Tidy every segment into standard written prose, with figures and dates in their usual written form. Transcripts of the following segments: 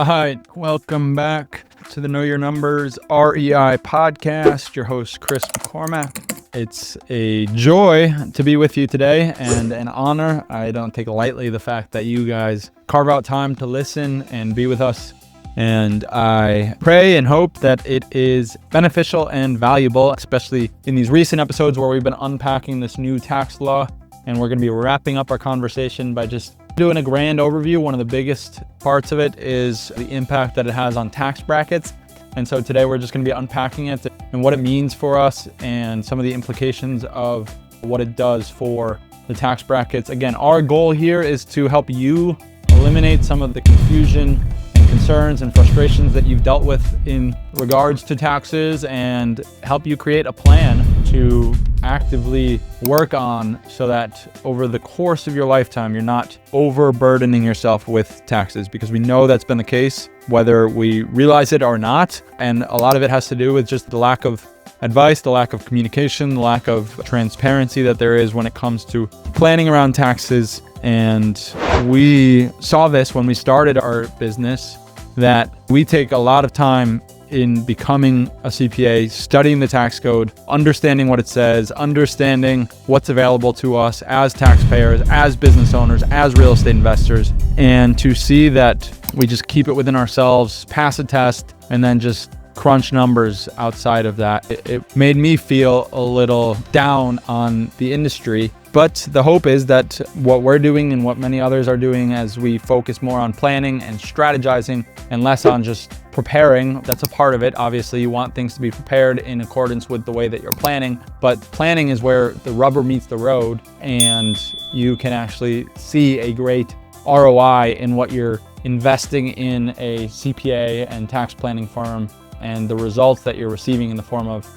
right, welcome back to the Know Your Numbers REI podcast. Your host, Chris McCormack. It's a joy to be with you today and an honor. I don't take lightly the fact that you guys carve out time to listen and be with us. And I pray and hope that it is beneficial and valuable, especially in these recent episodes where we've been unpacking this new tax law. And we're going to be wrapping up our conversation by just doing a grand overview. One of the biggest parts of it is the impact that it has on tax brackets. And so today we're just going to be unpacking it and what it means for us and some of the implications of what it does for the tax brackets. Again, our goal here is to help you eliminate some of the confusion and concerns and frustrations that you've dealt with in regards to taxes and help you create a plan to actively work on so that over the course of your lifetime, you're not overburdening yourself with taxes, because we know that's been the case, whether we realize it or not. And a lot of it has to do with just the lack of advice, the lack of communication, the lack of transparency that there is when it comes to planning around taxes. And we saw this when we started our business, that we take a lot of time in becoming a CPA, studying the tax code, understanding what it says, understanding what's available to us as taxpayers, as business owners, as real estate investors, and to see that we just keep it within ourselves, pass a test, and then just crunch numbers outside of that. It made me feel a little down on the industry. But the hope is that what we're doing and what many others are doing, as we focus more on planning and strategizing and less on just preparing, that's a part of it. Obviously, you want things to be prepared in accordance with the way that you're planning, but planning is where the rubber meets the road and you can actually see a great ROI in what you're investing in a CPA and tax planning firm, and the results that you're receiving in the form of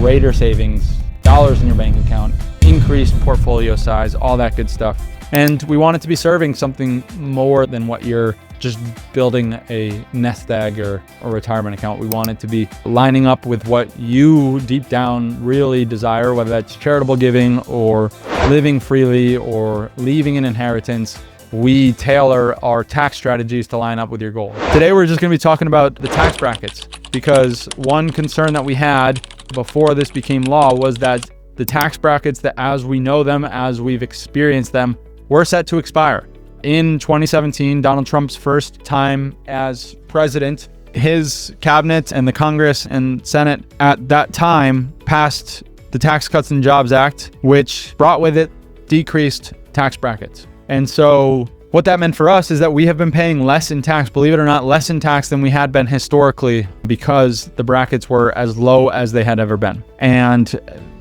greater savings, dollars in your bank account, increased portfolio size, all that good stuff. And we want it to be serving something more than what you're just building a nest egg or a retirement account. We want it to be lining up with what you deep down really desire, whether that's charitable giving or living freely or leaving an inheritance. We tailor our tax strategies to line up with your goal. Today, we're just going to be talking about the tax brackets, because one concern that we had before this became law was that the tax brackets, that as we know them, as we've experienced them, were set to expire. In 2017, Donald Trump's first time as president, his cabinet and the Congress and Senate at that time passed the Tax Cuts and Jobs Act, which brought with it decreased tax brackets. And so what that meant for us is that we have been paying less in tax, believe it or not, less in tax than we had been historically, because the brackets were as low as they had ever been. And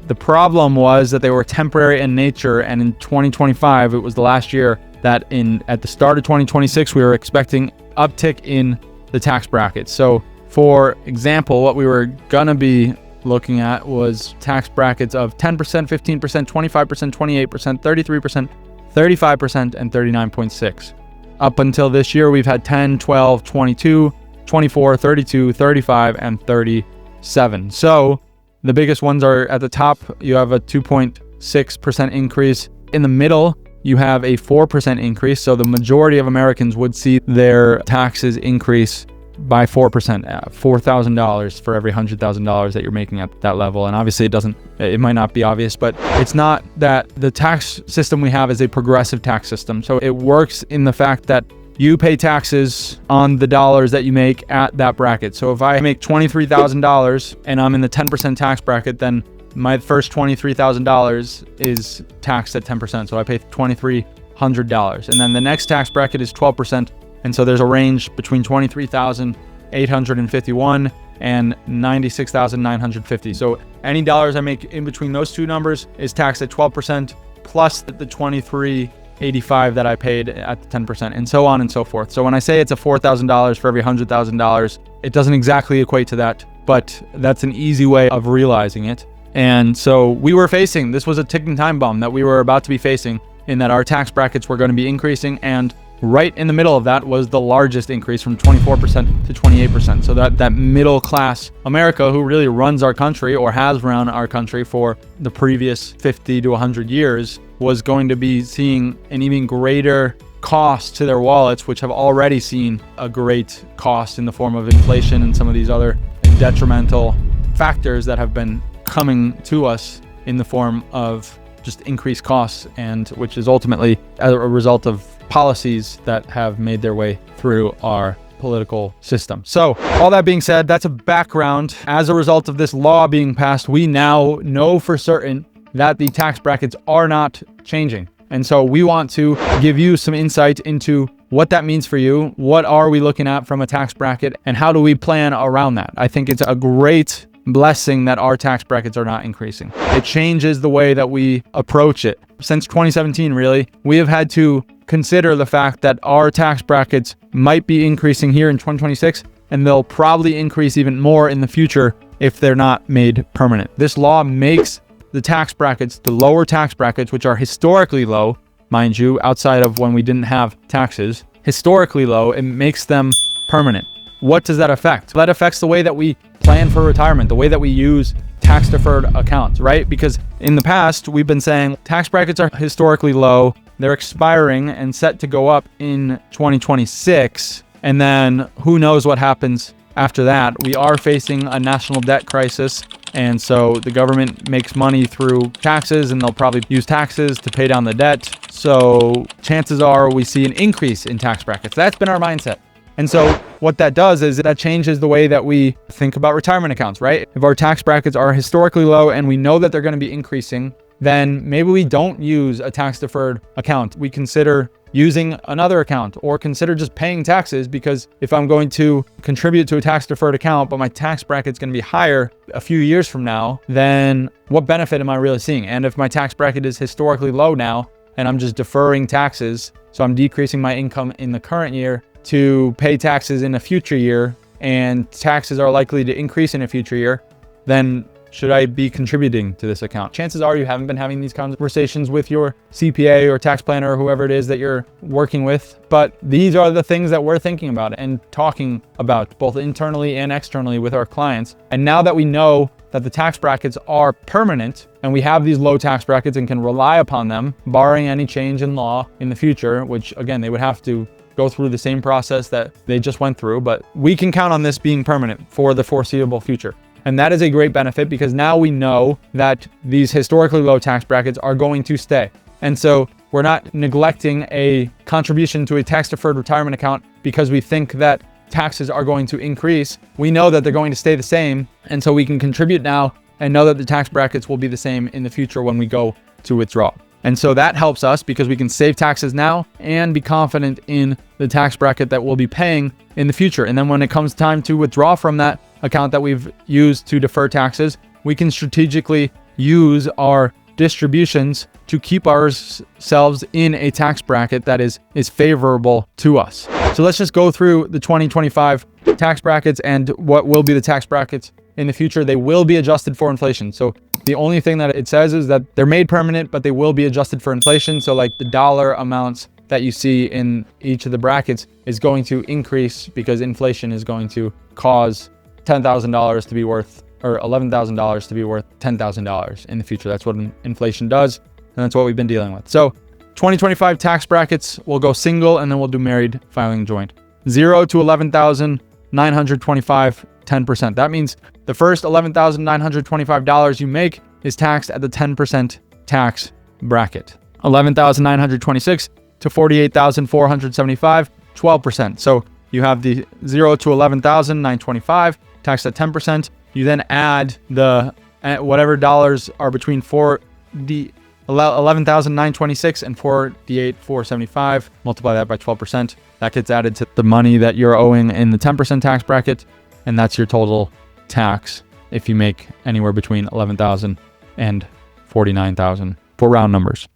the problem was that they were temporary in nature. And in 2025, it was the last year that at the start of 2026, we were expecting uptick in the tax brackets. So for example, what we were gonna be looking at was tax brackets of 10%, 15%, 25%, 28%, 33%, 35%, and 39.6. Up until this year, we've had 10, 12, 22, 24, 32, 35, and 37. So the biggest ones are at the top. You have a 2.6% increase. In the middle, you have a 4% increase. So the majority of Americans would see their taxes increase by 4%, $4,000 for every $100,000 that you're making at that level. And obviously it might not be obvious, but it's not that the tax system we have is a progressive tax system. So it works in the fact that you pay taxes on the dollars that you make at that bracket. So if I make $23,000 and I'm in the 10% tax bracket, then my first $23,000 is taxed at 10%. So I pay $2,300. And then the next tax bracket is 12%. And so there's a range between $23,851 and $96,950. So any dollars I make in between those two numbers is taxed at 12% plus the $2,385 that I paid at the 10%, and so on and so forth. So when I say it's a $4,000 for every $100,000, it doesn't exactly equate to that, but that's an easy way of realizing it. And so this was a ticking time bomb that we were about to be facing, in that our tax brackets were going to be increasing, and right in the middle of that was the largest increase from 24% to 28%. So that middle class America, who really runs our country or has run our country for the previous 50 to 100 years, was going to be seeing an even greater cost to their wallets, which have already seen a great cost in the form of inflation and some of these other detrimental factors that have been coming to us in the form of just increased costs, and which is ultimately a result of policies that have made their way through our political system. So all that being said, that's a background. As a result of this law being passed, we now know for certain that the tax brackets are not changing. And so we want to give you some insight into what that means for you. What are we looking at from a tax bracket, and how do we plan around that? I think it's a great blessing that our tax brackets are not increasing. It changes the way that we approach it. Since 2017, really, we have had to consider the fact that our tax brackets might be increasing here in 2026, and they'll probably increase even more in the future if they're not made permanent. This law makes the tax brackets, the lower tax brackets, which are historically low, mind you, outside of when we didn't have taxes, historically low, it makes them permanent. What does that affect? That affects the way that we plan for retirement, the way that we use tax deferred accounts, right? Because in the past, we've been saying tax brackets are historically low, they're expiring and set to go up in 2026. And then who knows what happens after that. We are facing a national debt crisis. And so the government makes money through taxes, and they'll probably use taxes to pay down the debt. So chances are we see an increase in tax brackets. That's been our mindset. And so what that does is that changes the way that we think about retirement accounts, right? If our tax brackets are historically low and we know that they're going to be increasing, then maybe we don't use a tax deferred account. We consider using another account, or consider just paying taxes, because if I'm going to contribute to a tax deferred account, but my tax bracket's going to be higher a few years from now, then what benefit am I really seeing? And if my tax bracket is historically low now and I'm just deferring taxes, so I'm decreasing my income in the current year to pay taxes in a future year, and taxes are likely to increase in a future year, then should I be contributing to this account? Chances are you haven't been having these conversations with your CPA or tax planner or whoever it is that you're working with, but these are the things that we're thinking about and talking about both internally and externally with our clients. And now that we know that the tax brackets are permanent and we have these low tax brackets and can rely upon them, barring any change in law in the future, which again, they would have to go through the same process that they just went through, but we can count on this being permanent for the foreseeable future. And that is a great benefit, because now we know that these historically low tax brackets are going to stay. And so we're not neglecting a contribution to a tax deferred retirement account because we think that taxes are going to increase. We know that they're going to stay the same. And so we can contribute now and know that the tax brackets will be the same in the future when we go to withdraw. And so that helps us because we can save taxes now and be confident in the tax bracket that we'll be paying in the future. And then when it comes time to withdraw from that account that we've used to defer taxes, we can strategically use our distributions to keep ourselves in a tax bracket that is favorable to us. So let's just go through the 2025 tax brackets and what will be the tax brackets in the future. They will be adjusted for inflation. So the only thing that it says is that they're made permanent, but they will be adjusted for inflation. So like the dollar amounts that you see in each of the brackets is going to increase because inflation is going to cause $10,000 to be worth, or $11,000 to be worth $10,000 in the future. That's what inflation does. And that's what we've been dealing with. So 2025 tax brackets, we'll go single and then we'll do married filing joint. 0 to 11,925, 10%. That means the first $11,925 you make is taxed at the 10% tax bracket. 11,926 to 48,475, 12%. So you have the 0 to 11,925 taxed at 10%. You then add the whatever dollars are between 11,926 and 48,475. Multiply that by 12%. That gets added to the money that you're owing in the 10% tax bracket, and that's your total tax if you make anywhere between 11,000 and 49,000 for round numbers.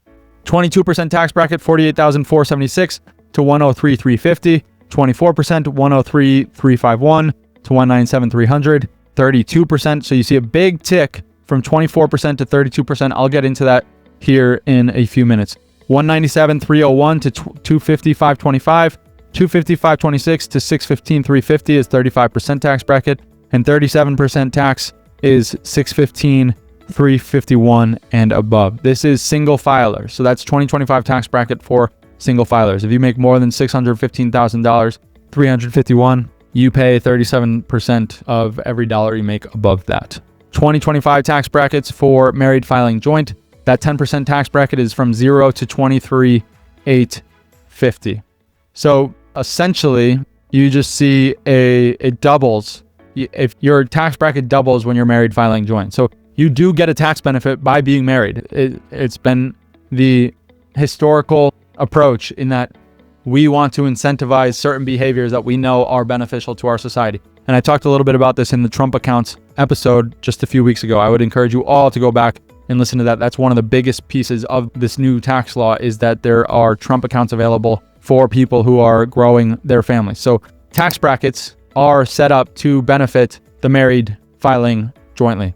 22% tax bracket, 48,476 to 103,350. 24%, 103,351 to 197,300. 32%. So you see a big tick from 24% to 32%. I'll get into that here in a few minutes. 197,301 to 250,525. 250,526 to 615,350 is 35% tax bracket, and 37% tax is 615,351 and above. This is single filer. So that's 2025 tax bracket for single filers. If you make more than $615,000, $351, you pay 37% of every dollar you make above that. 2025 tax brackets for married filing joint. That 10% tax bracket is from 0 to 23,850. So essentially, you just see it doubles. If your tax bracket doubles when you're married filing joint. So you do get a tax benefit by being married. It's been the historical approach in that we want to incentivize certain behaviors that we know are beneficial to our society. And I talked a little bit about this in the Trump accounts episode just a few weeks ago. I would encourage you all to go back and listen to that. That's one of the biggest pieces of this new tax law, is that there are Trump accounts available for people who are growing their families. So tax brackets are set up to benefit the married filing jointly.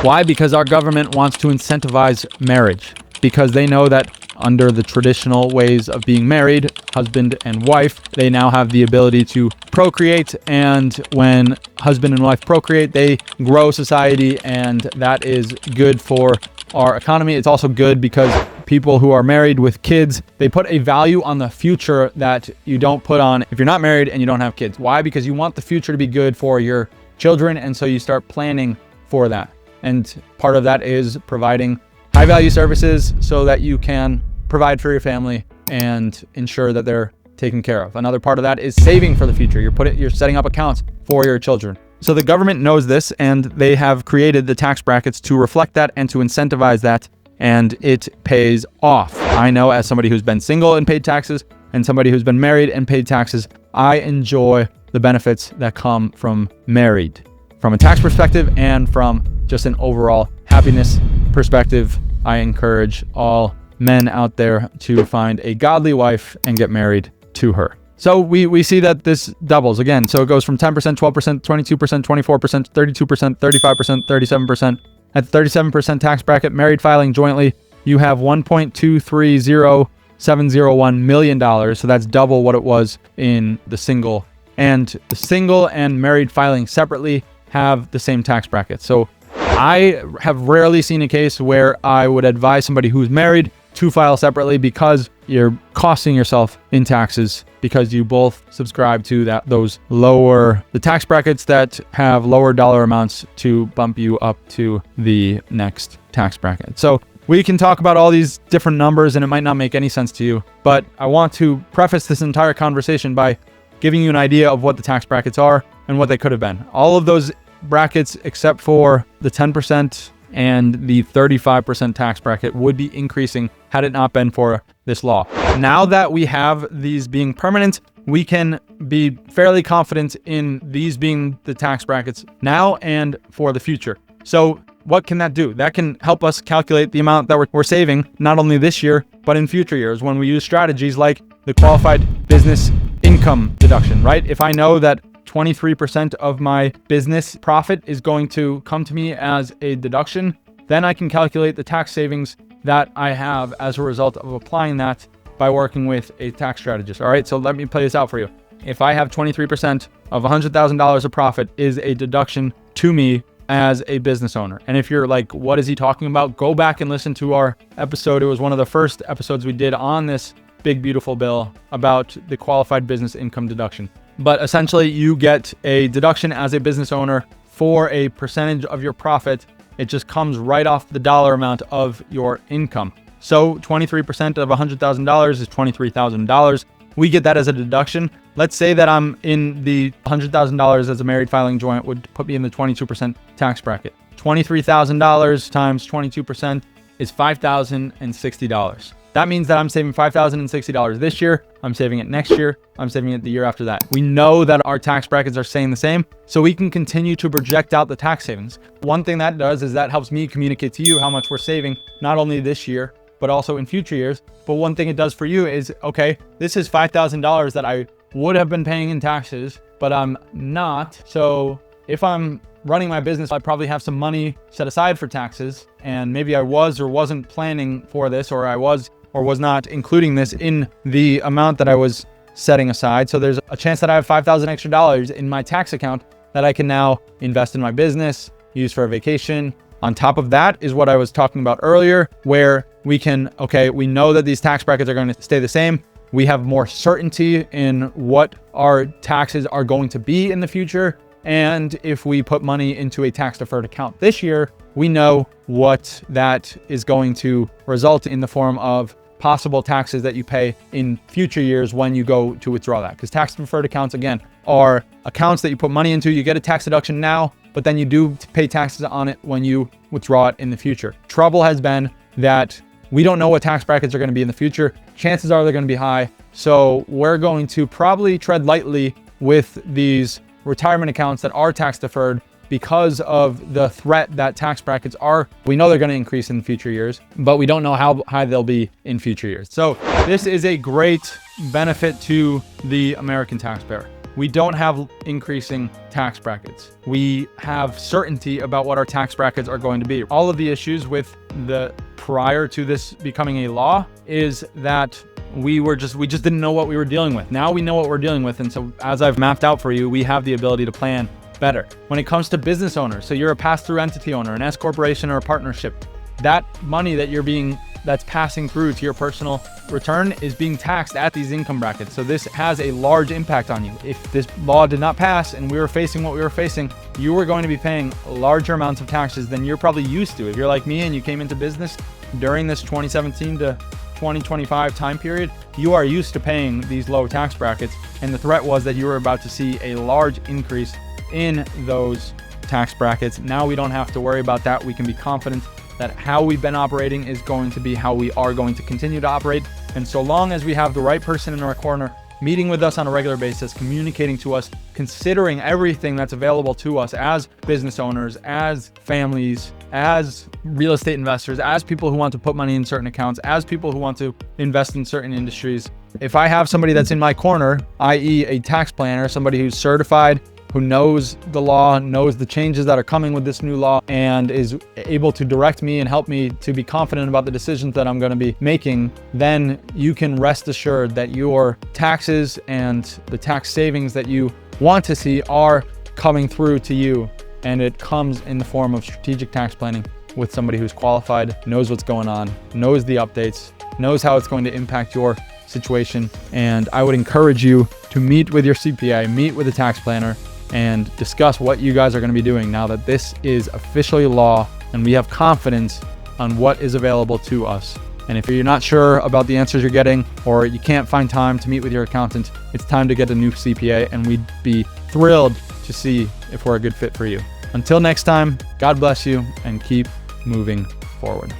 Why? Because our government wants to incentivize marriage, because they know that under the traditional ways of being married, husband and wife, they now have the ability to procreate. And when husband and wife procreate, they grow society, and that is good for our economy. It's also good because people who are married with kids, they put a value on the future that you don't put on if you're not married and you don't have kids. Why? Because you want the future to be good for your children, and so you start planning for that. And part of that is providing high value services so that you can provide for your family and ensure that they're taken care of. Another part of that is saving for the future. You're setting up accounts for your children. So the government knows this, and they have created the tax brackets to reflect that and to incentivize that, and it pays off. I know, as somebody who's been single and paid taxes and somebody who's been married and paid taxes, I enjoy the benefits that come from married, from a tax perspective and from just an overall happiness perspective. I encourage all men out there to find a godly wife and get married to her. So we see that this doubles again. So it goes from 10%, 12%, 22%, 24%, 32%, 35%, 37%. At the 37% tax bracket, married filing jointly, you have $1.230701 million. So that's double what it was in the single. And the single and married filing separately have the same tax bracket. So I have rarely seen a case where I would advise somebody who's married to file separately, because you're costing yourself in taxes because you both subscribe to the tax brackets that have lower dollar amounts to bump you up to the next tax bracket. So we can talk about all these different numbers and it might not make any sense to you, but I want to preface this entire conversation by giving you an idea of what the tax brackets are and what they could have been. All of those brackets, except for the 10% and the 35% tax bracket, would be increasing had it not been for this law. Now that we have these being permanent, we can be fairly confident in these being the tax brackets now and for the future. So what can that do? That can help us calculate the amount that we're saving, not only this year, but in future years when we use strategies like the qualified business income deduction, right? If I know that 23% of my business profit is going to come to me as a deduction, then I can calculate the tax savings that I have as a result of applying that by working with a tax strategist. All right, so let me play this out for you. If I have 23% of $100,000 of profit is a deduction to me as a business owner. And if you're like, what is he talking about? Go back and listen to our episode. It was one of the first episodes we did on this big, beautiful bill about the qualified business income deduction. But essentially, you get a deduction as a business owner for a percentage of your profit. It just comes right off the dollar amount of your income. So 23% of $100,000 is $23,000. We get that as a deduction. Let's say that I'm in the $100,000 as a married filing joint would put me in the 22% tax bracket. $23,000 times 22% is $5,060. That means that I'm saving $5,060 this year. I'm saving it next year. I'm saving it the year after that. We know that our tax brackets are staying the same, so we can continue to project out the tax savings. One thing that does is that helps me communicate to you how much we're saving, not only this year, but also in future years. But one thing it does for you is, okay, this is $5,000 that I would have been paying in taxes, but I'm not. So if I'm running my business, I probably have some money set aside for taxes, and maybe I was or wasn't planning for this, or I was or was not including this in the amount that I was setting aside. So there's a chance that I have $5,000 extra dollars in my tax account that I can now invest in my business, use for a vacation. On top of that is what I was talking about earlier, where we can, okay, we know that these tax brackets are going to stay the same. we have more certainty in what our taxes are going to be in the future. And if we put money into a tax deferred account this year, we know what that is going to result in the form of possible taxes that you pay in future years when you go to withdraw that. Because tax deferred accounts, again, are accounts that you put money into. You get a tax deduction now, but then you do pay taxes on it when you withdraw it in the future. Trouble has been that we don't know what tax brackets are going to be in the future. Chances are they're going to be high. So we're going to probably tread lightly with these retirement accounts that are tax deferred because of the threat that tax brackets are. We know they're going to increase in future years, but we don't know how high they'll be in future years. So this is a great benefit to the American taxpayer. We don't have increasing tax brackets. We have certainty about what our tax brackets are going to be. All of the issues with the prior to this becoming a law is that we just didn't know what we were dealing with. Now we know what we're dealing with. And so as I've mapped out for you, we have the ability to plan better. When it comes to business owners, so you're a pass-through entity owner, an S corporation or a partnership, that money that's passing through to your personal return is being taxed at these income brackets. So this has a large impact on you. If this law did not pass and we were facing what we were facing, you were going to be paying larger amounts of taxes than you're probably used to. If you're like me and you came into business during this 2017 to 2025 time period, you are used to paying these low tax brackets. And the threat was that you were about to see a large increase in those tax brackets. Now we don't have to worry about that. We can be confident that how we've been operating is going to be how we are going to continue to operate. And so long as we have the right person in our corner, meeting with us on a regular basis, communicating to us, considering everything that's available to us as business owners, as families, as real estate investors, as people who want to put money in certain accounts, as people who want to invest in certain industries. If I have somebody that's in my corner, i.e. a tax planner, somebody who's certified, who knows the law, knows the changes that are coming with this new law, and is able to direct me and help me to be confident about the decisions that I'm going to be making, then you can rest assured that your taxes and the tax savings that you want to see are coming through to you. And it comes in the form of strategic tax planning with somebody who's qualified, knows what's going on, knows the updates, knows how it's going to impact your situation. And I would encourage you to meet with your CPA, meet with a tax planner, and discuss what you guys are going to be doing now that this is officially law and we have confidence on what is available to us. And if you're not sure about the answers you're getting, or you can't find time to meet with your accountant, it's time to get a new CPA, and we'd be thrilled to see if we're a good fit for you. Until next time, God bless you and keep moving forward.